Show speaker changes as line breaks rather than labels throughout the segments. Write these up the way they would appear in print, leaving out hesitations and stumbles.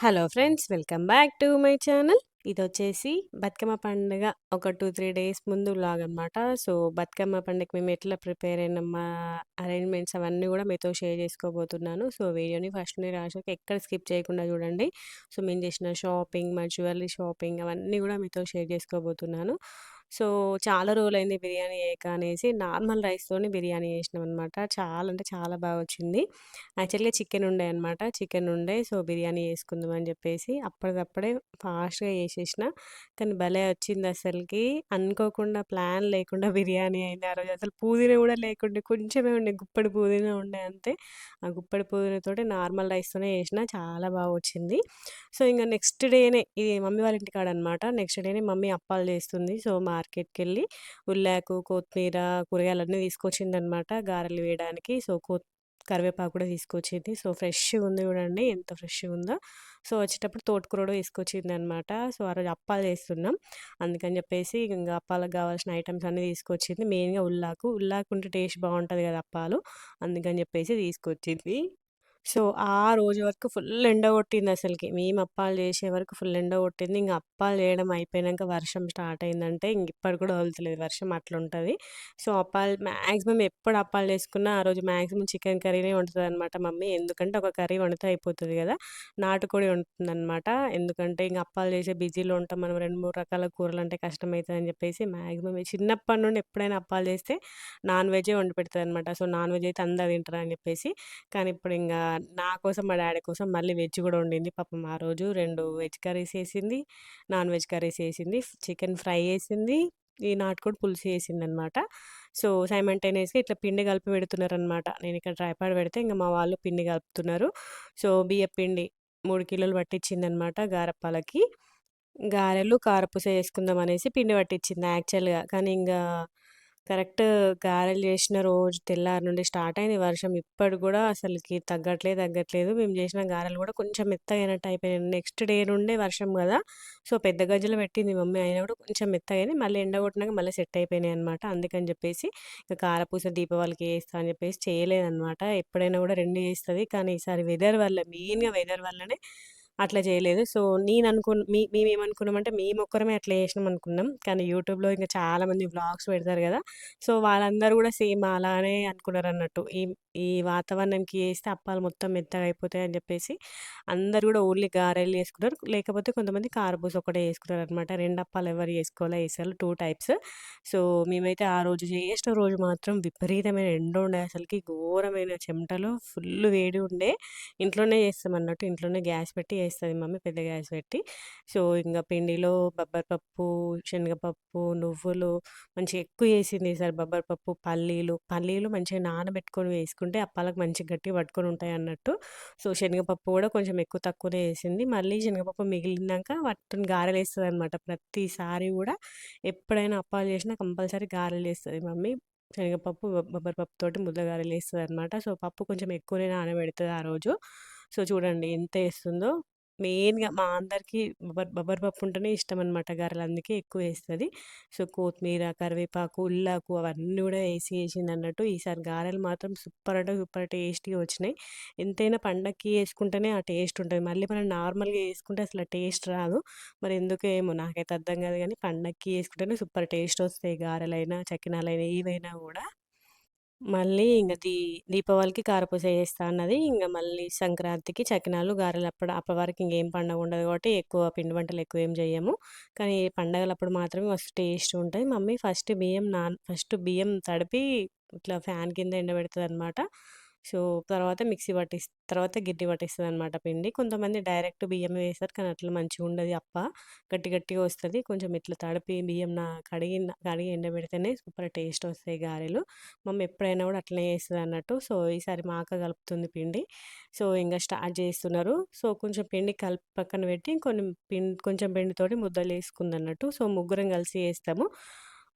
Hello friends, welcome back to my channel. ఇదొచ్చేసి బతుకమ్మ పండుగ ఒక 2, 3 డేస్ ముందు వ్లాగ్ అనమాట. సో, బతుకమ్మ పండుగకి మేము ఎట్లా ప్రిపేర్ అయినాం, మా అరేంజ్‌మెంట్స్ అవన్నీ గూడా మీతో షేర్ చేసుకోబోతున్నాను. సో, వీడియోని ఫస్ట్ నుండి లాస్ట్ వరకు ఎక్కడ స్కిప్ చేయకుండా చూడండి. సో, మేము చేసిన షాపింగ్, మా జ్యువెలరీ షాపింగ్ అవన్నీ గూడా మీతో షేర్ చేసుకోబోతున్నాను. సో, చాలా రోజులైంది బిర్యానీ చేయక అనేసి నార్మల్ రైస్‌తోని బిర్యానీ చేసినామనమాట. చాలా అంటే చాలా బాగా వచ్చింది. యాక్చువల్‌గా చికెన్ ఉండే అనమాట. చికెన్ ఉండే. సో, బిర్యానీ చేసుకుందాం అని చెప్పేసి అప్పటిదప్పుడే ఫాస్ట్‌గా చేసేసిన. కానీ భలే వచ్చిందసలకి. అనుకోకుండా ప్లాన్ లేకుండా బిర్యానీ అయింది ఆ రోజు. అసలు పుదీనా కూడా లేకుండే. కొంచెమే ఉండే. గుప్పెడు పుదీనా ఉండే అంతే. ఆ గుప్పెడు పుదీనాతోటి నార్మల్ రైస్‌తోనే చేసిన. చాలా బాగా వచ్చింది. సో, ఇంక నెక్స్ట్ డేనే ఇది మమ్మీ వాళ్ళ ఇంటికాడనమాట. నెక్స్ట్ డేనే మమ్మీ అప్పాలు చేస్తుంది. సో, మార్కెట్‌కెళ్ళి ఉల్లాకు, కొత్తిమీర, కూరగాయలన్నీ తీసుకొచ్చిందనమాట గారెలు వేయడానికి. సో, కరివేపాకు కూడా తీసుకొచ్చింది. సో, ఫ్రెష్‌గుంది చూడండి ఎంత ఫ్రెష్‌గుందో. సో, వచ్చేటప్పుడు తోటకూర కూడా తీసుకొచ్చిందనమాట. సో, ఆ రోజు అప్పాలు చేస్తున్నాం. అందుకని చెప్పేసి ఇంగ అప్పాలకు కావాల్సిన ఐటెమ్స్ అన్నీ తీసుకొచ్చింది. మెయిన్‌గా ఉల్లాకు. ఉల్లాకు ఉంటే టేస్ట్ బావుంటది కదా అప్పాలు. అందుకని చెప్పేసి తీసుకొచ్చింది. సో, ఆ రోజు వరకు ఫుల్ ఎండ కొట్టిందసలకి. మేము అప్పాలు చేసే వరకు ఫుల్ ఎండ కొట్టింది. ఇంగ అప్పాలు చేయడం అయిపోయినంక వర్షం స్టార్ట్ అయిందంటే ఇంక ఇప్పటికి కూడా వదులుతలేదు వర్షం అట్లుంటది. సో, అప్పాలు మాక్సిమం ఎప్పుడు అప్పాలు చేసుకున్నా ఆ రోజు మాక్సిమం చికెన్ కర్రీనే వండుతదనమాట మమ్మీ. ఎందుకంటే ఒక కర్రీ వండితే అయిపోతది గదా! నాటుకోడి వండుతుందనమాట. ఎందుకంటే ఇంగ అప్పాలు చేసే బిజీలో ఉంటాం. మనం 2, 3 రకాల కూరలంటే కష్టమైతదని చెప్పేసి మాక్సిమం చిన్నప్పటి నుండి ఎప్పుడైనా అప్పాలు చేస్తే నాన్ వెజ్జే వండి పెడతదనమాట. సో, నాన్ వెజ్ అయితే అందరూ తింటారని చెప్పేసి. కానీ ఇప్పుడింగా నా కోసం, మా డ్యాడీ కోసం మళ్ళీ వెజ్ గూడా వండింది. పాపం ఆ రోజు 2 వెజ్ కర్రీస్ చేసింది. నాన్ వెజ్ కర్రీస్ చేసింది. చికెన్ ఫ్రై చేసింది. ఈ నాటుకోడి పులుసు చేసిందనమాట. సో, సైమల్టేనియస్‌గా ఇట్లా పిండి కలిపి పెడుతున్నారనమాట. నేనిక్కడ ట్రైపాడ్ పెడితే ఇంక మా వాళ్ళు పిండి కలుపుతున్నారు. సో, బియ్యపిండి 3 కిలోలు పట్టిచ్చిందనమాట గారప్పాలకి. గారెలు, కారపూస చేసుకుందాం అనేసి పిండి పట్టిచ్చింది యాక్చువల్‌గా. కానీ ఇంగా కరెక్ట్ గారెలు చేసిన రోజు తెల్లారి నుండి స్టార్ట్ అయింది వర్షం. ఇప్పటికి గూడా అసలకి తగ్గట్లేదు. మేము చేసిన గారెలు గూడా కొంచెం మెత్తగా అయినట్టు అయిపోయినాయి. నెక్స్ట్ డే నుండే వర్షం గదా! సో, పెద్ద గజ్జలో పెట్టింది మమ్మీ. అయినా గూడా కొంచెం మెత్తగయింది. మళ్ళీ ఎండ కొట్టినాక మళ్ళీ సెట్ అయిపోయినాయన్నమాట. అందుకని జెప్పేసి ఇక కారపూస దీపావళికి చేస్తా అని జెప్పేసి చేయలేదన్నమాట. ఎప్పుడైనా గూడా 2 చేస్తది. కానీ ఈసారి వెదర్ వల్ల మెయిన్‌గా వెదర్ వల్లనే అట్లా చేయలేదు. సో, మేమేమనుకున్నామంటే మేమొక్కరమే అట్లా చేసినాం అనుకున్నాం. కానీ యూట్యూబ్‌లో ఇంక చాలామంది వ్లాగ్స్ పెడతారు గదా! సో, వాళ్ళందరూ గూడా సేమ్ అలానే అనుకున్నారన్నట్టు. ఈ వాతావరణంకి చేస్తే అప్పాలు మొత్తం మెత్తగా అయిపోతాయని జెప్పేసి అందరూ గూడా ఓన్లీ గారెలు చేసుకున్నారు. లేకపోతే కొంతమంది కారపూస ఒకటే చేసుకున్నారనమాట. 2 అప్పాలు ఎవరు చేసుకోలే. ఈసారి 2 టైప్స్. సో, మేమైతే ఆ రోజు చేసిన రోజు మాత్రం విపరీతమైన ఎండ ఉండే అసలకి. ఘోరమైన చెమటలు, ఫుల్ వేడి ఉండే. ఇంట్లోనే చేస్తామన్నట్టు. ఇంట్లోనే గ్యాస్ పెట్టి చేస్తది మమ్మీ పెద్ద గ్యాస్ పెట్టి. సో, ఇంగ పిండిలో బబ్బర్ పప్పు, శనగపప్పు, నువ్వులు మంచిగా ఎక్కువ చేసింది ఈసారి బబ్బర్ పప్పు, పల్లీలు మంచిగా నానబెట్టుకొని వేసుకుంటే అప్పాలకు మంచిగా గట్టిగా పట్టుకొని ఉంటాయన్నట్టు. సో, శనగపప్పు కూడా కొంచెం ఎక్కువ తక్కువనే ఏసింది. మళ్ళీ శనగపప్పు మిగిలినంక వాటితోని గారెలేస్తదనమాట. ప్రతిసారి గూడా ఎప్పుడైనా అప్పాలు చేసినా కంపల్సరీ గారెలేస్తది మమ్మీ. శనగపప్పు, బొబ్బరి పప్పుతోటి ముద్ద గారెలేస్తదనమాట. సో, పప్పు కొంచెం ఎక్కువనే నానబెడతది ఆ రోజు. సో, చూడండి ఎంత ఏస్తుందో. మెయిన్‌గా మా అందరికీ బొబ్బరి పప్పు ఉంటేనే ఇష్టమనమాట గారెలు. అందుకే ఎక్కువేస్తది. సో, కొత్తిమీర, కరివేపాకు, ఉల్లాకు అవన్నీ గూడా ఏసిందన్నట్టు. ఈసారి గారెలు మాత్రం సూపర్ అంటే సూపర్ టేస్టీగా వచ్చినాయి. ఎంతైనా పండక్కి చేసుకుంటేనే ఆ టేస్ట్ ఉంటది. మళ్ళీ మనం నార్మల్‌గా చేసుకుంటే అసలు ఆ టేస్ట్ రాదు. మరి ఎందుకో ఏమో నాకైతే అర్థం కాదు గానీ పండక్కి చేసుకుంటేనే సూపర్ టేస్ట్ వస్తాయి గారెలైనా, చకినాలైనా ఏవైనా గూడా. మళ్ళీ ఇంగ దీపావళికి కారపూస చేస్తా అన్నది. ఇంగ మళ్ళీ సంక్రాంతికి చకినాలు, గారెలు అప్పటి వరకు ఇంగేం పండగ ఉండదు కాబట్టి ఎక్కువ పిండి వంటలు ఎక్కువ ఏం జెయ్యము. కానీ పండగలప్పుడు మాత్రమే మస్తు టేస్ట్ ఉంటాయి. మమ్మీ ఫస్ట్ బియ్యం తడిపి ఇట్లా ఫ్యాన్ కింద ఎండబెడతదనమాట. సో, తర్వాత గిట్టి పట్టిస్తదనమాట పిండి. కొంతమంది డైరెక్ట్ బియ్యమే వేస్తారు. కానీ అట్లా మంచిగుండది గట్టిగా వస్తది. కొంచెం ఇట్లా తడిపి బియ్యం కడిగి ఎండబెడితేనే సూపర్ టేస్ట్ వస్తాయి గారెలు. మమ్మీ ఎప్పుడైనా గూడా అట్లనే చేస్తదన్నట్టు. సో, ఈసారి మా అక్క కలుపుతుంది పిండి. సో, ఇంగ స్టార్ట్ చేస్తున్నారు. సో, కొంచెం పిండి కలిపి పక్కన పెట్టి కొంచెం పిండితోటి ముద్దలేసుకుందన్నట్టు. సో, ముగ్గురం కలిసి చేస్తాము.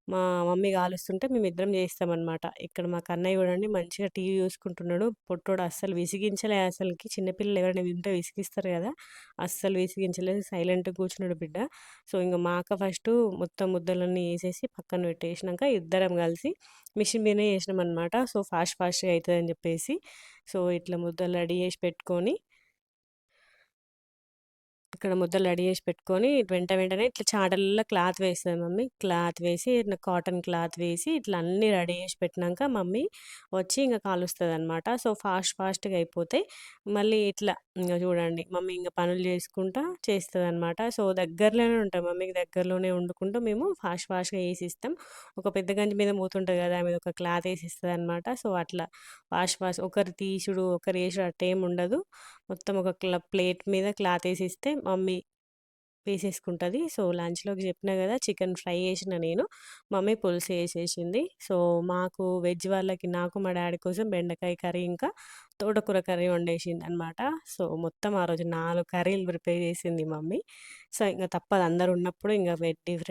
మా మమ్మీ కాలుస్తుంటే మేమిద్దరం చేస్తామనమాట. ఇక్కడ మా కన్నయ్య చూడండి మంచిగా టీవీ చూసుకుంటున్నాడు. పొట్టోడు అస్సలు విసిగించలే అసలకి. చిన్న పిల్లలు ఎవరైనా వింటే విసిగిస్తారు గదా! అస్సలు విసిగించలేదు. సైలెంట్‌గా కూర్చున్నాడు బిడ్డ. సో, ఇంగ మా అక్క ఫస్టు మొత్తం ముద్దలన్నీ ఏసేసి పక్కన పెట్టేసినంక ఇద్దరం కలిసి మిషన్ మీదనే చేసినామనమాట. సో, ఫాస్ట్‌గా అయితదని జెప్పేసి. సో, ఇట్లా ముద్దలు రెడీ జేసి పెట్టుకొని ఇక్కడ ముద్దలు రెడీ చేసి పెట్టుకొని వెంటనే ఇట్లా చాటలలో క్లాత్ వేస్తది మమ్మీ. క్లాత్ వేసి కాటన్ క్లాత్ వేసి ఇట్లా అన్నీ రెడీ చేసి పెట్టినాక మమ్మీ వచ్చి ఇంక కాలుస్తదనమాట. సో, ఫాస్ట్‌గా అయిపోతాయి. మళ్ళీ ఇట్లా ఇంగ చూడండి మమ్మీ ఇంగ పనులు చేసుకుంటా చేస్తదనమాట. సో, దగ్గరలోనే ఉంటాం మమ్మీకి దగ్గరలోనే వండుకుంటూ మేము ఫాస్ట్‌గా ఏసిస్తాం. ఒక పెద్ద గంజి మీద మూతుంటది కదా! దాని మీద ఒక క్లాత్ ఏసిస్తదనమాట. సో, అట్లా ఒకరు తీసుడు, ఒకరు యేసుడు అట్టేముండదు. మొత్తం ఒక ప్లేట్ మీద క్లాత్ ఏసిస్తే మమ్మీ వేసేసుకుంటది. సో, లంచ్‌లోకి చెప్పినా గదా! చికెన్ ఫ్రై చేషినా నేను. మమ్మీ పులుసు చేసేసింది. సో, మాకు వెజ్ వాళ్ళకి నాకు, మా డ్యాడీ కోసం బెండకాయ కర్రీ, ఇంకా తోటకూర కర్రీ వండేసిందనమాట. సో, మొత్తం ఆ రోజు 4 కర్రీలు ప్రిపేర్ చేసింది మమ్మీ. సో, ఇంగ తప్పదు అందరున్నప్పుడు ఇంగ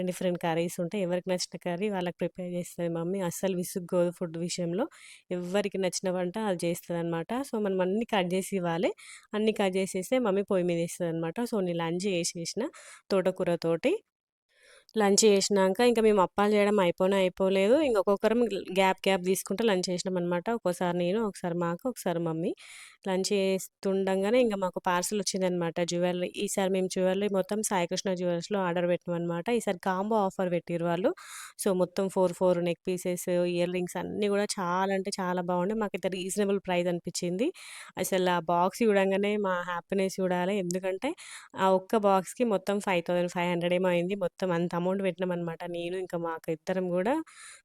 డిఫరెంట్ కర్రీస్ ఉంటాయి. ఎవరికి నచ్చిన కర్రీ వాళ్ళకి ప్రిపేర్ చేస్తది మమ్మీ. అస్సలు విసుగ్గోదు ఫుడ్ విషయంలో. ఎవ్వరికి నచ్చిన వంట అది చేస్తదనమాట. సో, మనం అన్నీ కట్ చేసి ఇవ్వాలి. అన్నీ కట్ చేసేస్తే మమ్మీ పొయ్యి మీద ఏస్తదనమాట. సో, నేను లంచ్ చేసేసిన తోటకూరతోటి. లంచ్ చేసినాక ఇంక మేము అప్పాలు చేయడం అయిపోలేదు. ఇంక ఒక్కొక్కరం గ్యాప్ తీసుకుంటూ లంచ్ చేసినామనమాట. ఒక్కోసారి నేను, ఒకసారి మా అక్క, ఒకసారి మమ్మీ. లంచ్ చేస్తుండంగానే ఇంక మాకు పార్సెల్ వచ్చిందనమాట జ్యువెల్లరీ. ఈసారి మేము జ్యువెల్లరీ మొత్తం సాయికృష్ణ జ్యువెల్లర్స్‌లో ఆర్డర్ పెట్టినామనమాట. ఈసారి కాంబో ఆఫర్ పెట్టిర్రు వాళ్ళు. సో, మొత్తం 4 నెక్ పీసెస్, ఇయర్ రింగ్స్ అన్నీ గూడా చాలా అంటే చాలా బాగున్నాయి. మాకైతే రీజనబుల్ ప్రైస్ అనిపిచ్చింది. అసలు ఆ బాక్స్ చూడంగానే మా హ్యాపీనెస్ చూడాలి. ఎందుకంటే ఆ ఒక్క బాక్స్‌కి మొత్తం 5500 ఏమో అయింది. మొత్తం అంత అమౌంట్ పెట్టినామనమాట. నేను ఇంకా మా అక్క ఇద్దరం గూడా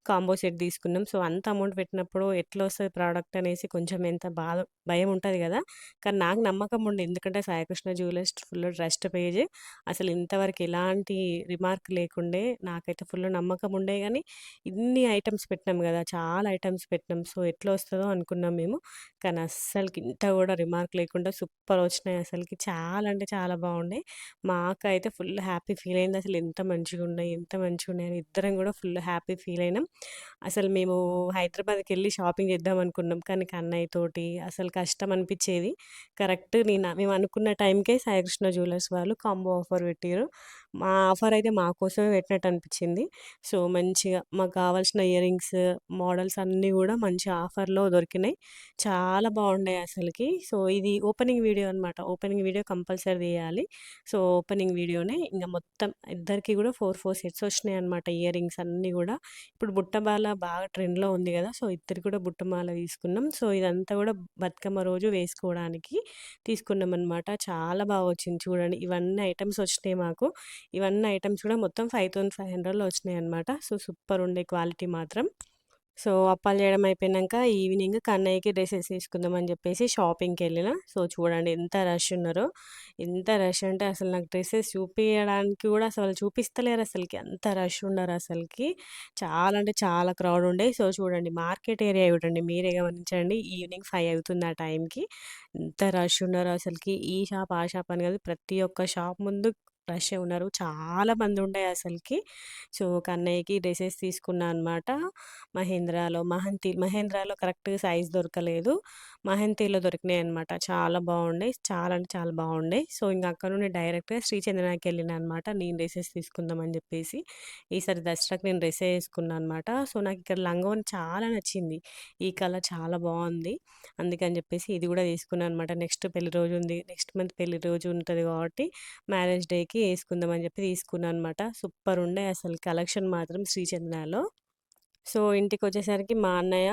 కాంబో సెట్ తీసుకున్నాం. సో, అంత అమౌంట్ పెట్టినప్పుడు ఎట్లొస్తది ప్రోడక్ట్ అనేసి కొంచెం ఎంత భయం ఉంటది గదా! కానీ నాకు నమ్మకం ఉండే. ఎందుకంటే Saikrishna jewellers full trust page. అసలు ఇంతవరకు ఎలాంటి రిమార్క్ లేకుండే. నాకైతే ఫుల్ నమ్మకం ఉండే గానీ, ఇన్ని ఐటెమ్స్ పెట్టినాం గదా! చాలా ఐటెమ్స్ పెట్టినాం. సో, ఎట్లా వస్తదో అనుకున్నాం మేము. కానీ అస్సలకి ఇంత గూడా రిమార్క్ లేకుండా సూపర్ వచ్చినాయి అసలకి. చాలా అంటే చాలా బాగున్నాయి. మా అక్క అయితే ఫుల్ హ్యాపీ ఫీల్ అయింది. అసలు ఎంత మంచిగున్నాయి, ఎంత మంచిగున్నాయి అని ఇద్దరం గూడా ఫుల్ హ్యాపీ ఫీల్ అయినాం. అసలు మేము హైదరాబాద్‌కెళ్ళి షాపింగ్ చేద్దాం అనుకున్నాం. కానీ కన్నయ్య తోటి అసలు కష్టం అనిపిచ్చేది. కరెక్ట్ మేము అనుకున్న టైంకే సాయికృష్ణ జ్యువెలర్స్ వాళ్ళు కాంబో ఆఫర్ పెట్టిర్రు. మా ఆఫర్ అయితే మా కోసమే పెట్టినట్టు అనిపిచ్చింది. సో, మంచిగా మాకు కావాల్సిన ఇయర్ రింగ్స్, మోడల్స్ అన్నీ గూడా మంచి ఆఫర్‌లో దొరికినాయి. చాలా బాగున్నాయి అసలకి. సో, ఇది ఓపెనింగ్ వీడియో అనమాట. ఓపెనింగ్ వీడియో కంపల్సరీ తీయాలి. సో, ఓపెనింగ్ వీడియోనే ఇంగ మొత్తం ఇద్దరికీ గూడా 4 సెట్స్ వచ్చినాయన్నమాట ఇయర్ రింగ్స్ అన్నీ గూడా. ఇప్పుడు బుట్టమాల బాగా ట్రెండ్‌లో ఉంది గదా! సో, ఇద్దరికి కూడా బుట్టమాల తీసుకున్నాం. సో, ఇదంతా గూడా బతుకమ్మ రోజు వేసుకోవడానికి తీసుకున్నామనమాట. చాలా బాగా వచ్చింది చూడండి. ఇవన్నీ ఐటెమ్స్ వచ్చినాయి మాకు. ఇవన్నీ ఐటెమ్స్ కూడా మొత్తం 5500లో వచ్చినాయన్నమాట. సో, సూపర్ ఉండే క్వాలిటీ మాత్రం. సో, అప్పాలు చేయడం అయిపోయినంక ఈవినింగ్ కన్నయ్యకి డ్రెసెస్ తీసుకుందామని జెప్పేసి షాపింగ్‌కెళ్ళిన. సో, చూడండి ఎంత రష్ ఉన్నారో. ఎంత రష్ అంటే అసలు నాకు డ్రెసెస్ చూపియడానికి గూడా అసలు చూపిస్తలేరసలకి. అంత రష్ ఉన్నారసలకి. చాలా అంటే చాలా క్రౌడ్ ఉండే. సో, చూడండి మార్కెట్ ఏరియా చూడండి. మీరే గమనించండి. ఈవినింగ్ 5 అవుతుంది ఆ టైంకి. ఎంత రష్ ఉన్నారో అసలకి. ఈ షాప్, ఆ షాప్ అని కాదు. ప్రతి ఒక్క షాప్ ముందు రషే ఉన్నారు. చాలా మంది ఉండే అసలకి. సో, కన్నయ్యకి డ్రెసెస్ తీసుకున్నా అనమాట. మహేంద్రాలో కరెక్ట్‌గా సైజ్ దొరకలేదు. మహంతిలో దొరికినాయన్నమాట. చాలా బాగుండే. చాలా అంటే చాలా బాగుండే. సో, ఇంక అక్కడ నుండి డైరెక్ట్‌గా శ్రీ చందనకెళ్ళినా అనమాట. నేను డ్రెసెస్ తీసుకుందాం అని జెప్పేసి. ఈసారి దసరాకి నేను డ్రెస్సే యేసుకున్నా అనమాట. సో, నాకిక్కడ లంగావోని చాలా నచ్చింది. ఈ కలర్ చాలా బావుంది. అందుకని జెప్పేసి ఇది గూడా తీసుకున్నా అనమాట. నెక్స్ట్ పెళ్లి రోజు ఉంది. నెక్స్ట్ మంత్ పెళ్లి రోజు ఉంటది గాబట్టి మ్యారేజ్ డేకి యేసుకుందాం అని జెప్పి తీసుకున్నా అనమాట. సూపర్ ఉండే అసలు కలెక్షన్ మాత్రం శ్రీ చందనలో. సో, ఇంటికొచ్చేసరికి మా అన్నయ్య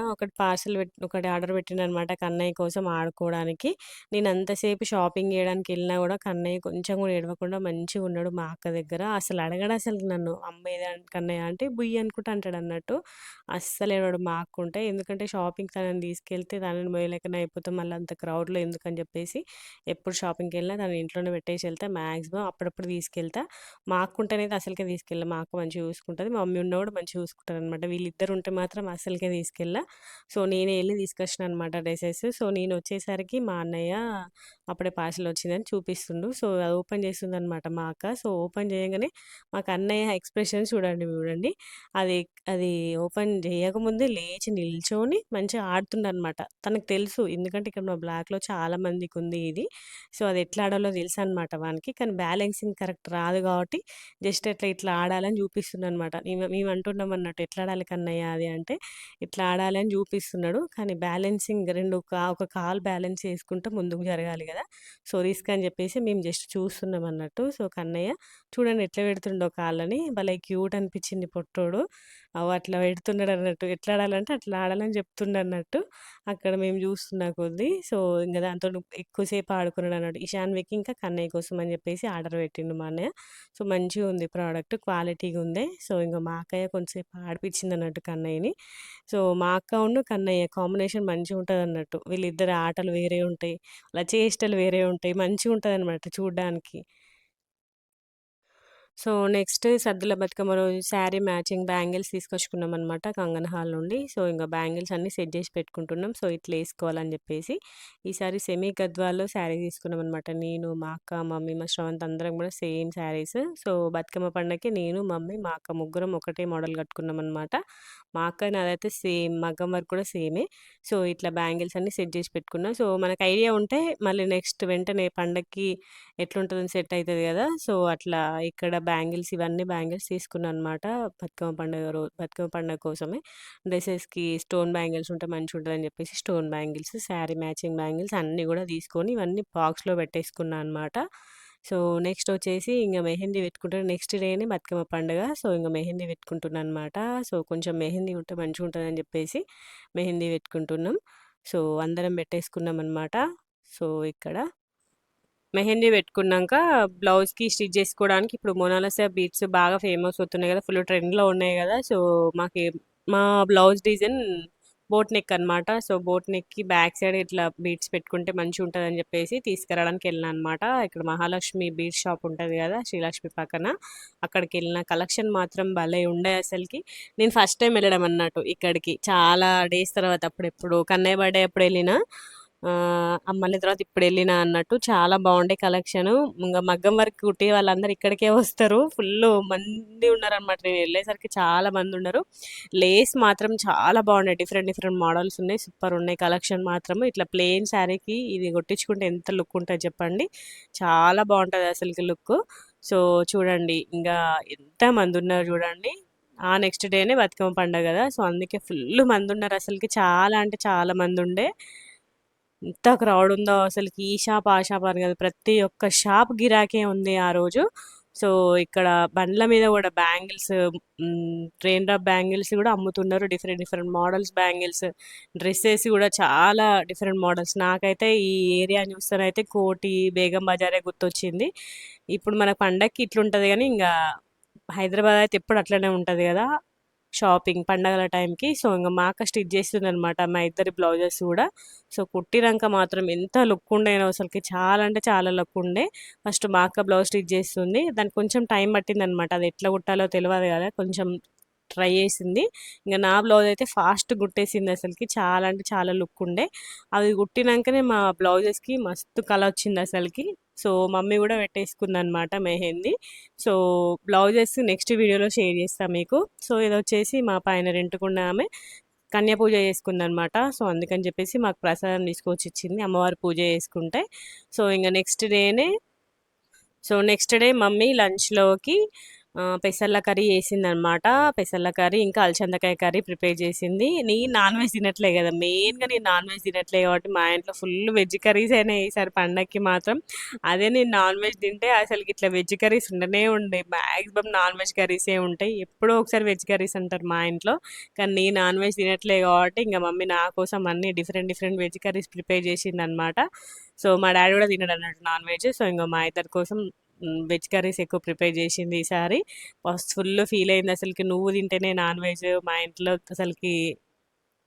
ఒకటి ఆర్డర్ పెట్టిండనమాట కన్నయ్య కోసం ఆడుకోవడానికి. నేనంతసేపు షాపింగ్ జేయడానికెళ్ళినా గూడా కన్నయ్య కొంచెం గూడా ఏడవకుండా మంచిగున్నాడు మా అక్క దగ్గర. అసలు అడగడసలు నన్ను అమ్మ ఏది కన్నయ్య అంటే బుయ్యి అనుకుంట అంటాడన్నట్టు. అస్సలు ఏడవడు మా అక్క ఉంటే. ఎందుకంటే షాపింగ్‌కి తనని తీసుకెళ్తే తనని మోయలేకనే అయిపోతాం. మళ్ళీ అంత క్రౌడ్‌లో ఎందుకని జెప్పేసి ఎప్పుడు షాపింగ్‌కెళ్ళినా తనని ఇంట్లోనే పెట్టేసి ఎళ్తా మాక్సిమం. అప్పుడప్పుడు తీసుకెళ్తా. మా అక్క ఉంటేనైతే అసలకే తీసుకెళ్ళా. మా అక్క మంచిగా చూసుకుంటది. మా మమ్మీ ఉన్నా కూడా మంచిగా చూసుకుంటారనమాట. వీళ్ళిద్దరు ఉంటే మాత్రం అస్సలకే తీసుకెళ్ళా. సో, నేనే ఎళ్లి తీసుకొచ్చిన అనమాట డ్రెసెస్. సో, నేనొచ్చేసరికి మా అన్నయ్య అప్పుడే పార్సెల్ వచ్చిందని చూపిస్తుండు. సో, అది ఓపెన్ చేస్తుందనమాట మా అక్క. సో, ఓపెన్ చేయంగానే మాకు అన్నయ్య ఎక్స్‌ప్రెషన్స్ చూడండి. అది అది ఓపెన్ చేయకముందే లేచి నిల్చొని మంచిగా ఆడుతుండనమాట. తనకు తెలుసు. ఎందుకంటే ఇక్కడ మా బ్లాక్‌లో చాలా మందికుంది ఇది. సో, అది ఎట్లా ఆడాలో తెలుసనమాట వానికి. కానీ బ్యాలెన్సింగ్ కరెక్ట్ రాదు కాబట్టి జస్ట్ ఇట్లా ఆడాలని చూపిస్తుండనమాట. మేము అంటున్నాం అన్నట్టు "ఎట్లా ఆడాలి కన్నయ్య" కన్నయ్య అది అంటే, ఇట్లా ఆడాలి అని చూపిస్తున్నాడు. కానీ బ్యాలెన్సింగ్ ఒక కాలు బ్యాలెన్స్ చేసుకుంటూ ముందుకు జరగాలి గదా! సో, రిస్క్ అని చెప్పేసి మేము జస్ట్ చూస్తున్నాం అన్నట్టు. సో, కన్నయ్య చూడండి ఎట్లా పెడుతుండో కాళ్ళని. భలే క్యూట్ అనిపించింది పొట్టోడు. అట్లా పెడుతున్నాడన్నట్టు. ఎట్లా ఆడాలంటే అట్లా ఆడాలని చెప్తుండన్నట్టు. అక్కడ మేము చూస్తున్న కొద్దీ సో, ఇంక దాంతోని ఎక్కువసేపు ఆడుకున్నాడన్నట్టు. ఇషాన్వికి ఇంకా కన్నయ్య కోసం అని చెప్పేసి ఆర్డర్ పెట్టిండు మా అన్నయ్య. సో, మంచిగుంది ప్రోడక్ట్. క్వాలిటీగుంది. సో, ఇంక మా అక్కయ్య కొంతసేపు ఆడిపిచ్చిందన్నట్టు కన్నయ్యని. సో, మా అక్క కన్నయ్య కాంబినేషన్ మంచిగుంటదన్నట్టు. వీళ్ళిద్దరి ఆటలు వేరే ఉంటాయి. వాళ్ళ చేష్టలు వేరే ఉంటాయి. మంచిగుంటదనమాట చూడ్డానికి. సో, నెక్స్ట్ సద్దుల బతుకమ్మ రోజు శారీ మ్యాచింగ్ బ్యాంగిల్స్ తీసుకొచ్చుకున్నామనమాట కంగన్ హాల్ నుండి. సో, ఇంక బ్యాంగిల్స్ అన్నీ సెట్ జేసి పెట్టుకుంటున్నాం. సో, ఇట్లా ఏసుకోవాలని జెప్పేసి. ఈసారి సెమీ గద్వాల్లో శారీ తీసుకున్నామనమాట. నేను, మా అక్క, మమ్మీ, మా శ్రవంత్ అందరం గూడా సేమ్ శారీస్. సో, బతుకమ్మ పండగకి నేను, మమ్మీ, మా అక్క ముగ్గురం ఒకటే మోడల్ కట్టుకున్నామనమాట. మా అక్క నాదైతే సేమ్ మగ్గం వర్క్ కూడా సేమే. సో, ఇట్లా బ్యాంగిల్స్ అన్నీ సెట్ జేసి పెట్టుకున్నా. సో, మనకు ఐడియా ఉంటే మళ్ళీ నెక్స్ట్ వెంటనే పండగకి ఎట్లుంటదని సెట్ అయితది గదా! సో, అట్లా ఇక్కడ ఇవన్నీ బ్యాంగిల్స్ తీసుకున్నాననమాట. బతుకమ్మ పండుగ కోసమే. డ్రెసెస్‌కి స్టోన్ బ్యాంగిల్స్ ఉంటే మంచిగుంటదని జెప్పేసి stone bangles, sari matching bangles అన్నీ గూడా తీసుకొని ఇవన్నీ బాక్స్‌లో పెట్టేసుకున్నా అనమాట. సో, నెక్స్ట్ వచ్చేసి ఇంగ మెహందీ పెట్టుకుంటున్నా. నెక్స్ట్ డేనే బతుకమ్మ పండుగ. సో, ఇంగ మెహందీ పెట్టుకుంటున్నా అనమాట. సో, కొంచెం మెహందీ ఉంటే మంచిగుంటదని జెప్పేసి మెహందీ పెట్టుకుంటున్నాం. సో, అందరం పెట్టేసుకున్నామనమాట. సో, ఇక్కడ మెహందీ పెట్టుకున్నాంక బ్లౌజ్‌కి స్టిచ్ జేసుకోవడానికి ఇప్పుడు మొనాలిసా బీడ్స్ బాగా ఫేమస్ అవుతున్నాయి గదా! ఫుల్ ట్రెండ్‌లో ఉన్నాయి గదా! సో, మాకి మా బ్లౌజ్ డిజైన్ బోట్ నెక్ అనమాట. సో, బోట్ నెక్‌కి బ్యాక్ సైడ్ ఇట్లా బీడ్స్ పెట్టుకుంటే మంచిగుంటదని జెప్పేసి తీసుకురావడానికి ఎళ్ళినా అనమాట. ఇక్కడ మహాలక్ష్మి బీడ్ షాప్ ఉంటది గదా! శ్రీలక్ష్మి పక్కన. అక్కడికెళ్ళిన కలెక్షన్ మాత్రం భలే ఉండే అసలకి. నేను ఫస్ట్ టైమ్ ఎళ్ళడం అన్నట్టు ఇక్కడికి. చాలా డేస్ తర్వాత అప్పుడెప్పుడు కన్నయ్య బర్త్‌డే అప్పుడెళ్ళినా. మళ్ళీ తర్వాత ఇప్పుడెళ్ళినా అన్నట్టు. చాలా బావుండే కలెక్షను. ఇంగ మగ్గం వర్క్ కుట్టే వాళ్ళందరూ ఇక్కడికే వస్తారు. ఫుల్లు మంది ఉన్నారనమాట. నేనెళ్ళేసరికి చాలా మందున్నారు. లేస్ మాత్రం చాలా బావున్నాయి. డిఫరెంట్ డిఫరెంట్ మోడల్స్ ఉన్నాయి. సూపరున్నాయి కలెక్షన్ మాత్రం. ఇట్లా ప్లెయిన్ శారీకి ఇది కొట్టించుకుంటే ఎంత లుక్ ఉంటది చెప్పండి. చాలా బావుంటది అసలకి లుక్కు. సో, చూడండి ఇంగా ఎంతమందున్నారు చూడండి. నెక్స్ట్ డేనే బతుకమ్మ పండగ గదా! సో, అందుకే ఫుల్లు మందున్నారు అసలకి. చాలా అంటే చాలా మందుండే. ఎంత క్రౌడ్ ఉందో అసలకి ఈ షాప్, ఆ షాప్ అని కాదు. ప్రతి ఒక్క షాప్ గిరాకీ ఉంది ఆ రోజు. సో, ఇక్కడ బండ్ల మీద గూడా బ్యాంగిల్స్ రెయిన్ డ్రాప్ బ్యాంగిల్స్ గూడా అమ్ముతున్నారు. Different different models bangles, dresses గూడా చాలా డిఫరెంట్ మోడల్స్. నాకైతే ఈ ఏరియా చూస్తేనైతే కోటి, బేగం బజారే గుర్తొచ్చింది. ఇప్పుడు మన పండక్కి ఇట్లుంటది గానీ, ఇంగా హైదరాబాద్ అయితే ఎప్పుడు అట్లనే ఉంటది గదా! షాపింగ్ పండగల టైంకి. సో, ఇంగ మా అక్క స్టిచ్ చేస్తుందనమాట. మా ఇద్దరి బ్లౌజెస్ గూడా. సో, కుట్టినంక మాత్రం ఎంత లుక్ ఉండేనో అసలకి చాలా అంటే చాలా లుక్ ఉండే. ఫస్ట్ మా అక్క బ్లౌజ్ స్టిచ్ చేస్తుంది. దానికి కొంచెం టైం పట్టిందనమాట. అది ఎట్లా కుట్టాలో తెలవదు గదా! కొంచెం ట్రై చేసింది. ఇంగ నా బ్లౌజ్ అయితే ఫాస్ట్ కుట్టేసింది అసలకి. చాలా అంటే చాలా లుక్ ఉండే. అది కుట్టినంకనే మా బ్లౌజెస్‌కి మస్తు కలొచ్చింది అసలకి. సో, మమ్మీ గూడా పెట్టేసుకుందనమాట మెహందీ. సో, బ్లౌజెస్ నెక్స్ట్ వీడియోలో షేర్ చేస్తా మీకు. సో, ఇదొచ్చేసి మా పైన రెంట్‌కున్న ఆమె కన్య పూజ చేసుకుందనమాట. సో, అందుకని చెప్పేసి మాకు ప్రసాదం తీసుకొచ్చిచ్చింది అమ్మవారు పూజ చేసుకుంటే. సో, ఇంగ నెక్స్ట్ డే మమ్మీ లంచ్‌లోకి పెసర్ల కర్రీ చేసిందనమాట. పెసర్ల కర్రీ ఇంకా అలసందకాయ కర్రీ ప్రిపేర్ చేసింది. నేను నాన్ వెజ్ తినట్లే గదా! మెయిన్‌గా నేను నాన్ వెజ్ తినట్లే కాబట్టి మా ఇంట్లో ఫుల్ వెజ్ కర్రీసేనే ఈసారి పండగకి మాత్రం. అదే నేను నాన్ వెజ్ తింటే అసలకి ఇట్లా వెజ్ కర్రీస్ ఉండనే ఉండయి. మాక్సిమం నాన్ వెజ్ కర్రీసే ఉంటాయి. ఎప్పుడో ఒకసారి వెజ్ కర్రీస్ అంటారు మా ఇంట్లో. కానీ నేను నాన్ వెజ్ తినట్లే కాబట్టి ఇంక మమ్మీ నా కోసం అన్నీ different different veg curries prepare చేసిందనమాట. సో, మా డ్యాడీ గూడా తినడన్నట్టు నాన్ వెజ్. సో, ఇంగ మా ఇద్దరి కోసం వెజ్ కర్రీస్ ఎక్కువ ప్రిపేర్ చేసింది ఈసారి. ఫుల్ ఫీల్ అయింది అసలకి. నువ్వు తింటేనే నాన్ వెజ్ మా ఇంట్లో అసలకి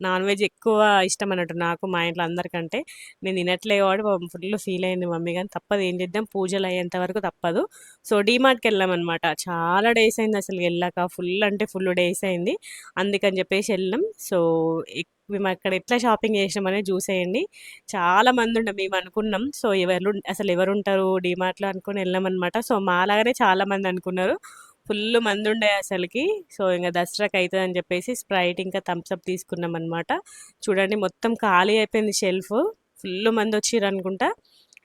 నాన్ వెజ్ ఎక్కువ ఇష్టం అన్నట్టు నాకు మా ఇంట్లో అందరికంటే. నేను తినట్లే కాబట్టి పాపం ఫుల్ ఫీల్ అయింది మమ్మీ. కానీ తప్పదు ఏం చేద్దాం పూజలు అయ్యేంత వరకు తప్పదు. సో, డీమార్ట్‌కెళ్ళామనమాట. చాలా డేస్ అయింది అసలు ఎళ్ళాక. ఫుల్ అంటే ఫుల్ డేస్ అయింది. అందుకని చెప్పేసి ఎళ్ళినాం. సో, మేము అక్కడ ఎట్లా షాపింగ్ చేసినాం అనేది చూసేయండి. చాలా మందుండే మేము అనుకున్నాం. సో, అసలు ఎవరుంటారు డీమార్ట్‌లో అనుకోని ఎళ్ళామనమాట. సో, మాలాగానే చాలా మంది అనుకున్నారు. ఫుల్లు మందుండే అసలకి. సో, ఇంగ దసరాకయితదని జెప్పేసి స్ప్రైట్ ఇంకా థమ్స్ అప్ తీసుకున్నామనమాట. చూడండి మొత్తం ఖాళీ అయిపోయింది షెల్ఫ్. ఫుల్లు మందొచ్చిర్రనుకుంటా.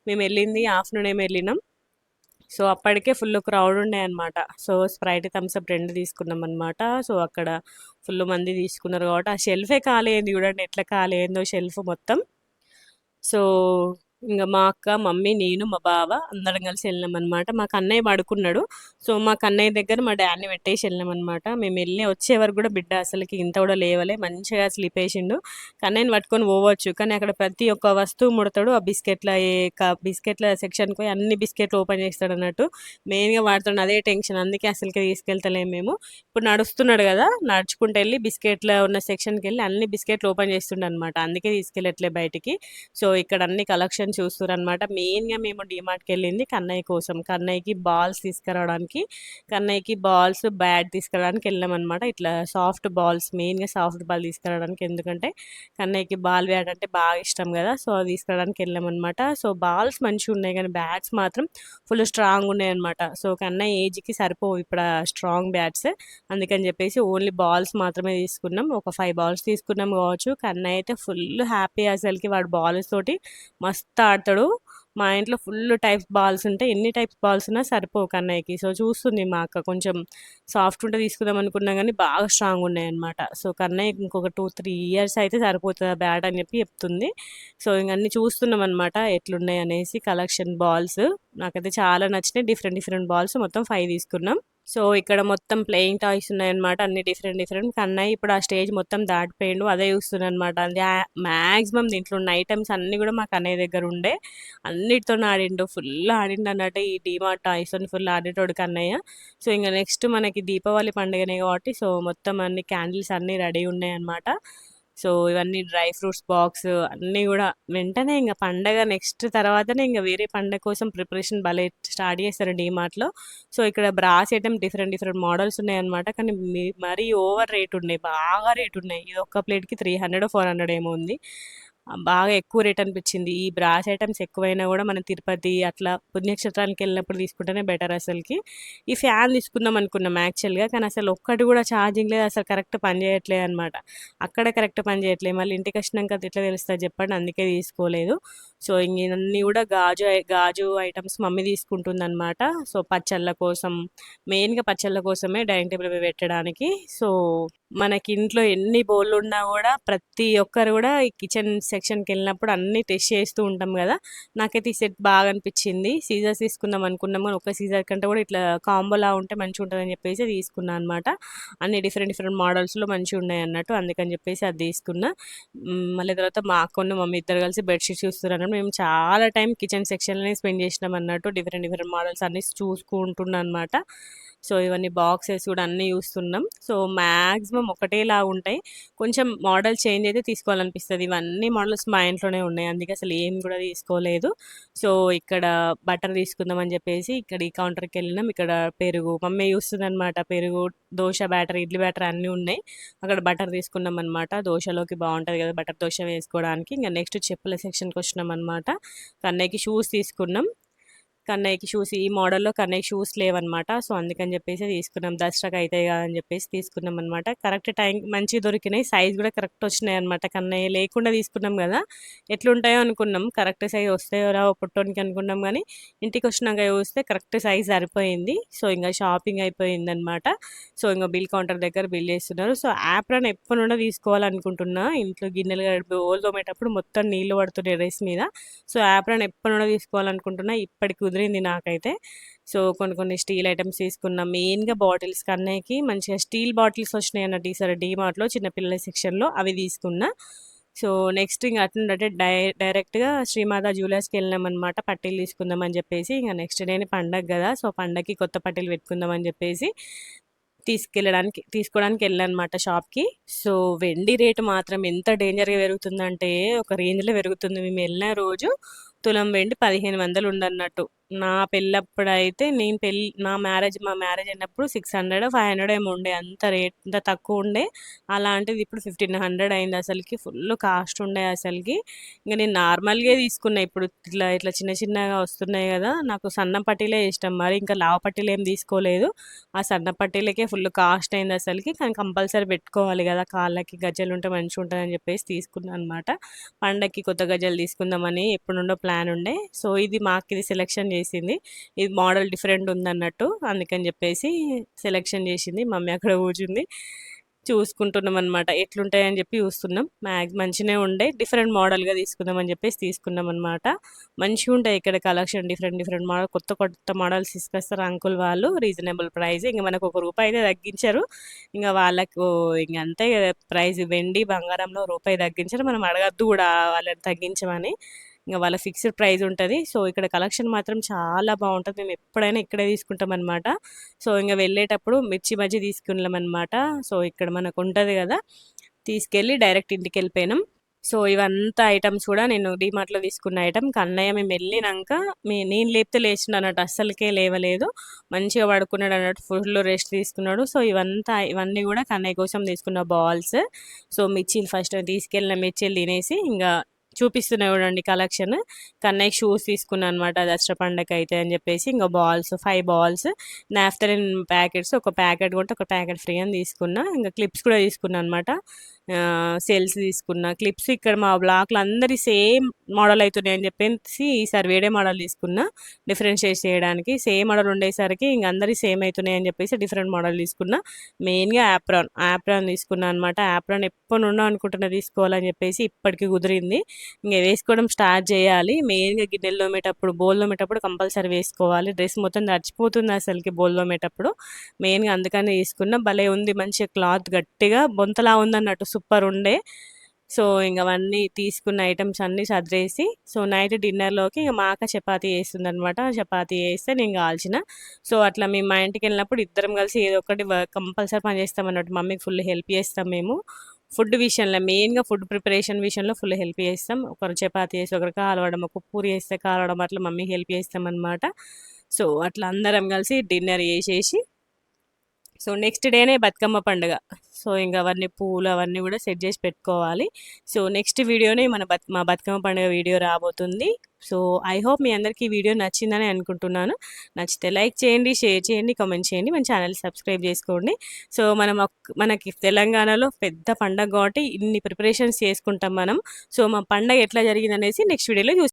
మేమెళ్ళింది ఆఫ్టర్‌నూన్ ఏమో ఎళ్ళినాం. సో, అప్పటికే ఫుల్ క్రౌడ్ ఉండే అనమాట. సో, స్ప్రైట్, థమ్స్ అప్ 2 తీసుకున్నామనమాట. సో, అక్కడ ఫుల్ మంది తీసుకున్నారు కాబట్టి, ఆ షెల్ఫే ఖాళీ అయింది చూడండి ఎట్లా ఖాళీ అయిందో షెల్ఫ్ మొత్తం. సో, ఇంగ మా అక్క, మమ్మీ, నేను, మా బావ అందరం కలిసి ఎళ్ళామనమాట. మా కన్నయ్య పడుకున్నాడు. సో, మా కన్నయ్య దగ్గర మా డ్యాడీని పెట్టేసి ఎళ్ళామనమాట. మేమెళ్ళి వచ్చే వరకు గూడా బిడ్డ అసలకి ఇంత గూడా లేవలే. మంచిగా స్లీపేసిండు. కన్నయ్యని పట్టుకొని పోవచ్చు. కానీ అక్కడ ప్రతి ఒక్క వస్తువు ముడతాడు. ఆ బిస్కెట్ల సెక్షన్‌కి పోయి అన్ని బిస్కెట్లు ఓపెన్ చేస్తాడన్నట్టు. మెయిన్‌గా వాడితోని అదే టెన్షన్. అందుకే అసలకి తీసుకెళ్తలేము మేము. ఇప్పుడు నడుస్తున్నాడు గదా! నడుచుకుంటూ ఎళ్లి బిస్కెట్ల ఉన్న సెక్షన్‌కెళ్ళి అన్ని బిస్కెట్లు ఓపెన్ చేస్తుండనమాట. అందుకే తీసుకెళ్ళట్లే బయటికి. సో, ఇక్కడ అన్ని కలెక్షన్ చూస్తుర్రనమాట. మెయిన్‌గా మేము డీమార్ట్‌కెళ్ళింది కన్నయ్య కోసం. కన్నయ్యకి బాల్స్ తీసుకురావడానికి, కన్నయ్యకి బాల్స్, బ్యాట్ తీసుకురావడానికి ఎళ్ళామనమాట. ఇట్లా సాఫ్ట్ బాల్స్ మెయిన్‌గా సాఫ్ట్ బాల్ తీసుకురావడానికి. ఎందుకంటే కన్నయ్యకి బాల్ బ్యాట్ అంటే బాగా ఇష్టం గదా! సో, అది తీసుకురావడానికి ఎళ్ళామనమాట. సో, బాల్స్ మంచిగున్నాయి గానీ బ్యాట్స్ మాత్రం ఫుల్ స్ట్రాంగ్ ఉన్నాయనమాట. సో, కన్నయ్య ఏజ్‌కి సరిపోవు ఇప్పుడు ఆ స్ట్రాంగ్ బ్యాట్స్. అందుకని జెప్పేసి ఓన్లీ బాల్స్ మాత్రమే తీసుకున్నాం. ఒక 5 బాల్స్ తీసుకున్నాం గావచ్చు. కన్నయ్య అయితే ఫుల్ హ్యాపీ అసలకి వాడు బాల్స్ తోటి మస్తు ఆడతాడు. మా ఇంట్లో ఫుల్ టైప్స్ బాల్స్ ఉంటాయి. ఎన్ని టైప్స్ బాల్స్ ఉన్నా సరిపోవు కన్నయ్యకి. సో, చూస్తుంది మా అక్క కొంచెం సాఫ్ట్ ఉంటే తీసుకుందాం అనుకున్నా గానీ బాగా స్ట్రాంగ్ ఉన్నాయన్నమాట. సో, కన్నయ్యకి ఇంకొక 2, 3 ఇయర్స్ అయితే సరిపోతది ఆ బ్యాట్ అని చెప్పి చెప్తుంది. సో, ఇంక అన్నీ చూస్తున్నామన్నమాట ఎట్లున్నాయనేసి కలెక్షన్ బాల్స్. నాకైతే చాలా నచ్చినాయి. డిఫరెంట్ డిఫరెంట్ బాల్స్ మొత్తం 5 తీసుకున్నాం. సో, ఇక్కడ మొత్తం ప్లేయింగ్ టాయ్స్ ఉన్నాయన్నమాట. అన్ని డిఫరెంట్ డిఫరెంట్. కన్నయ్య ఇప్పుడు ఆ స్టేజ్ మొత్తం దాటిపోయిండు. అదే చూస్తున్నాడన్నమాట. మాక్సిమం దీంట్లో ఉన్న ఐటెమ్స్ అన్నీ గూడా మా కన్నయ్య దగ్గర ఉండే. అన్నిటితోని ఆడిండు. ఫుల్ ఆడిండన్నట్టు ఈ డీమార్ట్ టాయ్స్‌తోని ఫుల్ ఆడేటోడు కన్నయ్య. సో, ఇంగ నెక్స్ట్ మనకి దీపావళి పండుగనే కాబట్టి సో, మొత్తం అన్ని క్యాండిల్స్ అన్నీ రెడీ ఉన్నాయన్నమాట. సో, ఇవన్నీ డ్రై ఫ్రూట్స్ బాక్స్ అన్నీ గూడా వెంటనే ఇంగ పండగ నెక్స్ట్ తర్వాతనే ఇంగ వేరే పండగ కోసం ప్రిపరేషన్ భలే స్టార్ట్ చేస్తారు డీమార్ట్‌లో. సో, ఇక్కడ brass item different different models ఉన్నాయన్నమాట. కానీ మరీ ఓవర్ రేట్ ఉన్నాయి. బాగా రేట్ ఉన్నాయి. ఇది ఒక్క ప్లేట్‌కి 300 400 ఏమో ఉంది. బాగా ఎక్కువ రేట్ అనిపిచ్చింది. ఈ బ్రాస్ ఐటెమ్స్ ఎక్కువైనా గూడా మనం తిరుపతి అట్లా పుణ్యక్షేత్రానికెళ్ళినప్పుడు తీసుకుంటేనే బెటర్ అసలకి. ఈ ఫ్యాన్ తీసుకుందాం అనుకున్నాం యాక్చువల్‌గా. కానీ అసలు ఒక్కటి గూడా ఛార్జింగ్ లేదు. అసలు కరెక్ట్ పని చేయట్లేదన్నమాట. అక్కడ కరెక్ట్ పని చేయట్లేదు. మళ్ళీ ఇంటికొచ్చినంక అది ఎట్లా తెలుస్తది చెప్పండి. అందుకే తీసుకోలేదు. సో, ఇంగ ఇవన్నీ గూడా గాజు ఐటెమ్స్ మమ్మీ తీసుకుంటుందన్నమాట. సో, పచ్చళ్ళ కోసం మెయిన్‌గా పచ్చళ్ళ కోసమే డైనింగ్ టేబుల్ మీద పెట్టడానికి. సో, మనకి ఇంట్లో ఎన్ని బోళ్ళున్నా గూడా ప్రతి ఒక్కరు గూడా ఈ కిచెన్ సెక్షన్‌కెళ్ళినప్పుడు అన్నీ టెస్ట్ చేస్తూ ఉంటాం గదా! నాకైతే ఈ సెట్ బాగా అనిపిచ్చింది. సీజర్స్ తీసుకుందాం అనుకున్నాం గానీ, ఒక్క సీజర్ కంటే గూడా ఇట్లా కాంబోలా ఉంటే మంచిగుంటదని జెప్పేసి తీసుకున్నా అనమాట. అన్ని డిఫరెంట్ డిఫరెంట్ మోడల్స్‌లో మంచిగున్నాయన్నట్టు. అందుకని జెప్పేసి అది తీసుకున్నా. మళ్ళీ తర్వాత మా అక్కను, మమ్మీ ఇద్దరు కలిసి బెడ్ షీట్స్ చూస్తుర్రన్నట్టు. మేము చాలా టైం కిచెన్ సెక్షన్‌లోనే స్పెండ్ చేసినాం అన్నట్టు. డిఫరెంట్ డిఫరెంట్ మోడల్స్ అన్నీ చూసుకుంటున్నా అనమాట. సో, ఇవన్నీ బాక్సెస్ గూడా అన్నీ చూస్తున్నాం. సో, మాక్సిమం ఒకటేలాగుంటాయి. కొంచెం మోడల్ చేంజ్ అయితే తీసుకోవాలనిపిస్తది. ఇవన్నీ మోడల్స్ మా ఇంట్లోనే ఉన్నాయి. అందుకే అసలు ఏం గూడా తీసుకోలేదు. సో, ఇక్కడ బటర్ తీసుకుందామని జెప్పేసి ఇక్కడ ఈ కౌంటర్‌కెళ్ళినాం. ఇక్కడ పెరుగు మమ్మీ చూస్తుందనమాట. పెరుగు, దోస బ్యాటర్, ఇడ్లీ బ్యాటర్ అన్నీ ఉన్నాయి. అక్కడ బటర్ తీసుకున్నామనమాట. దోసలోకి బావుంటది గదా! బటర్ దోస వేసుకోవడానికి. ఇంగ నెక్స్ట్ చెప్పుల సెక్షన్‌కొచ్చినామనమాట. కన్నయ్యకి షూస్ తీసుకున్నాం. కన్నయ్యకి షూస్ ఈ మోడల్‌లో కన్నయ్యకి షూస్ లేవన్నమాట. సో, అందుకని జెప్పేసి తీసుకున్నాం. దసరాకి అయితాయి గదా! అని జెప్పేసి తీసుకున్నామన్నమాట. కరెక్ట్ టైంకి మంచిగా దొరికినాయి. సైజ్ గూడా కరెక్ట్ వచ్చినాయన్నమాట. కన్నయ్య లేకుండా తీసుకున్నాం గదా! ఎట్లుంటాయో అనుకున్నాం. కరెక్ట్ సైజ్ వస్తాయో రావో పొట్టోనికి అనుకున్నాం గానీ, ఇంటికొచ్చినాక చూస్తే కరెక్ట్ సైజ్ సరిపోయింది. సో, ఇంగ షాపింగ్ అయిపోయిందన్నమాట. సో, ఇంగ బిల్ కౌంటర్ దగ్గర బిల్ చేస్తున్నారు. సో, యాప్రాన్ ఎప్పటి నుండో తీసుకోవాలనుకుంటున్నా. ఇంట్లో గిన్నెలు బోలు తోమేటప్పుడు మొత్తం నీళ్లు పడుతున్నాయి డ్రెస్ మీద. సో, యాప్రాన్ ఎప్పటి నుండో తీసుకోవాలనుకుంటున్నా. ఇప్పటికి కుదిరింది నాకైతే. సో, కొన్ని కొన్ని స్టీల్ ఐటెమ్స్ తీసుకున్నా. మెయిన్‌గా బాటిల్స్ కన్నయ్యకి మంచిగా స్టీల్ బాటిల్స్ వచ్చినాయన్నట్టు ఈసారి డీమార్ట్‌లో చిన్న పిల్లల సెక్షన్‌లో అవి తీసుకున్నా. సో, నెక్స్ట్ ఇంగ అటునుండి అటే డైరెక్ట్‌గా శ్రీమాత జ్యువెలర్స్‌కెళ్ళినామనమాట. పట్టీలు తీసుకుందామని జెప్పేసి. ఇంగ నెక్స్ట్ డేనే పండగ గదా! సో, పండగకి కొత్త పట్టీలు పెట్టుకుందామని జెప్పేసి తీసుకోవడానికి ఎళ్ళానమాట షాప్‌కి. సో, వెండి రేట్ మాత్రం ఎంత డేంజర్‌గా పెరుగుతుందంటే, ఒక రేంజ్‌లో పెరుగుతుంది. మేమెళ్ళిన రోజు తులం వెండి 1500 ఉండన్నట్టు. నా పెళ్ళప్పుడైతే మా మ్యారేజ్ అయినప్పుడు 600, 500 ఏమో ఉండే. అంత తక్కువుండే. అలాంటిది ఇప్పుడు 1500 అయింది అసలకి. ఫుల్ కాస్ట్ ఉండే అసలకి. ఇంక నేను నార్మల్‌గే తీసుకున్నా. ఇప్పుడు ఇట్లా చిన్న చిన్నగా వస్తున్నాయి గదా! నాకు సన్న పట్టీలే ఇష్టం. మరి ఇంకా లావు పట్టీలేం తీసుకోలేదు. ఆ సన్న పట్టీలకే ఫుల్ కాస్ట్ అయింది అసలకి. కానీ కంపల్సరీ పెట్టుకోవాలి గదా! కాళ్ళకి గజ్జెలుంటే మంచిగుంటదని జెప్పేసి తీసుకున్నా అనమాట. పండక్కి కొత్త గజ్జెలు తీసుకుందామని ఎప్పటినుండో ప్లాన్ ఉండే. సో, ఇది సెలక్షన్ చేసింది. ఇది మోడల్ డిఫరెంట్ ఉందన్నట్టు. అందుకని చెప్పేసి సెలెక్షన్ చేసింది. మమ్మీ అక్కడ కూర్చుంది. చూసుకుంటున్నామనమాట. ఎట్లుంటాయని చెప్పి చూస్తున్నాం. మంచిగానే ఉండే. డిఫరెంట్ మోడల్‌గా తీసుకుందామని చెప్పేసి తీసుకున్నామనమాట. మంచిగుంటాయి ఇక్కడ కలెక్షన్ డిఫరెంట్ డిఫరెంట్ మోడల్ కొత్త కొత్త మోడల్స్ తీసుకొస్తారు అంకుల్ వాళ్ళు. Reasonable price. ఇంక మనకు ఒక రూపాయి అయితే తగ్గించరు. ఇంక వాళ్ళకు ఇంక అంతే కదా ప్రైస్ వెండి, బంగారంలో రూపాయి తగ్గించరు. మనం అడగొద్దు కూడా వాళ్ళని తగ్గించమని. ఇంక వాళ్ళ ఫిక్స్డ్ ప్రైస్ ఉంటది. సో, ఇక్కడ కలెక్షన్ మాత్రం చాలా బావుంటది. మేము ఎప్పుడైనా ఇక్కడే తీసుకుంటామనమాట. సో, ఇంక వెళ్ళేటప్పుడు మిర్చి బజ్జీ తీసుకున్నామనమాట. సో, ఇక్కడ మనకుంటది గదా! తీసుకెళ్ళి డైరెక్ట్ ఇంటికెళ్ళిపోయినాం. సో, ఇవంతా ఐటెమ్స్ కూడా నేను డీమార్ట్‌లో తీసుకున్న ఐటెమ్. కన్నయ్య మేమెళ్ళినంక నేను లేపితే లేచిండన్నట్టు. అస్సలకే లేవలేదు. మంచిగా పడుకున్నాడన్నట్టు. ఫుల్ రెస్ట్ తీసుకున్నాడు. సో, ఇవన్నీ కూడా కన్నయ్య కోసం తీసుకున్న బాల్స్. సో, మిర్చీలు ఫస్ట్ తీసుకెళ్ళిన మిర్చీలు తినేసి ఇంగా చూపిస్తున్నా చూడండి కలెక్షన్. కన్నయ్యకి షూస్ తీసుకున్నా అనమాట దసరా పండగకైతే అని చెప్పేసి. ఇంక బాల్స్ 5 బాల్స్, నాఫ్థలిన్ ప్యాకెట్స్ ఒక ప్యాకెట్ కొంటే ఒక ప్యాకెట్ ఫ్రీ అని తీసుకున్నా. ఇంక క్లిప్స్ కూడా తీసుకున్నా అనమాట. సెల్స్ తీసుకున్నా. క్లిప్స్ ఇక్కడ మా బ్లాక్‌లో అందరియి సేమ్ మోడల్ అయితున్నాయని చెప్పేసి ఈసారి వేరే మోడల్ తీసుకున్నా. డిఫరెన్షియేట్ చేయడానికి. సేమ్ మోడల్ ఉండేసరికి ఇంక అందరియి సేమ్ అయితున్నాయని చెప్పేసి డిఫరెంట్ మోడల్ తీసుకున్నా. మెయిన్‌గా యాప్రాన్ తీసుకున్నా అనమాట. యాప్రాన్ ఎప్పటినుండో అనుకుంటున్నా తీసుకోవాలని చెప్పేసి ఇప్పటికి కుదిరింది. ఇంక వేసుకోవడం స్టార్ట్ చేయాలి. మెయిన్‌గా గిన్నెలు తోమేటప్పుడు, బోళ్ళు తోమేటప్పుడు కంపల్సరీ వేసుకోవాలి. డ్రెస్ మొత్తం తడిచిపోతుంది అసలకి బోళ్ళు తోమేటప్పుడు. మెయిన్‌గా అందుకనే తీసుకున్నా. భలే ఉంది మంచిగా క్లాత్ గట్టిగా బొంతలా ఉందన్నట్టు సూపర్ ఉండే. సో, ఇంక అవన్నీ తీసుకున్న ఐటెమ్స్ అన్నీ సర్దేసి సో, నైట్ డిన్నర్‌లోకి ఇక మా అక్క చపాతీ చేస్తుందనమాట. చపాతీ చేస్తే నేను కాల్చిన. సో, అట్లా మేము మా ఇంటికెళ్ళినప్పుడు ఇద్దరం కలిసి ఏదో ఒకటి కంపల్సరీ పని చేస్తామన్నట్టు. మమ్మీకి ఫుల్ హెల్ప్ చేస్తాం మేము. ఫుడ్ విషయంలో మెయిన్‌గా ఫుడ్ ప్రిపరేషన్ విషయంలో ఫుల్ హెల్ప్ చేస్తాం. ఒకరు చపాతీ చేసి, ఒకరు కాలవడం, ఒక పూరి చేస్తే కాలవడం అట్లా మమ్మీకి హెల్ప్ చేస్తామనమాట. సో, అట్లా అందరం కలిసి డిన్నర్ చేసేసి సో, నెక్స్ట్ డేనే బతుకమ్మ పండుగ. సో, ఇంక అవన్నీ పూలు అవన్నీ కూడా సెట్ చేసి పెట్టుకోవాలి. సో, నెక్స్ట్ వీడియోనే మా బతుకమ్మ పండుగ వీడియో రాబోతుంది. సో, ఐ హోప్ మీ అందరికీ ఈ వీడియో నచ్చిందని అనుకుంటున్నాను. నచ్చితే లైక్ చేయండి, షేర్ చేయండి, కామెంట్ చేయండి. మన ఛానల్ సబ్స్క్రైబ్ చేసుకోండి. సో, మనకి తెలంగాణలో పెద్ద పండగ కాబట్టి ఇన్ని ప్రిపరేషన్స్ చేసుకుంటాం మనం. సో, మా పండగ ఎట్లా జరిగిందనేసి నెక్స్ట్ వీడియోలో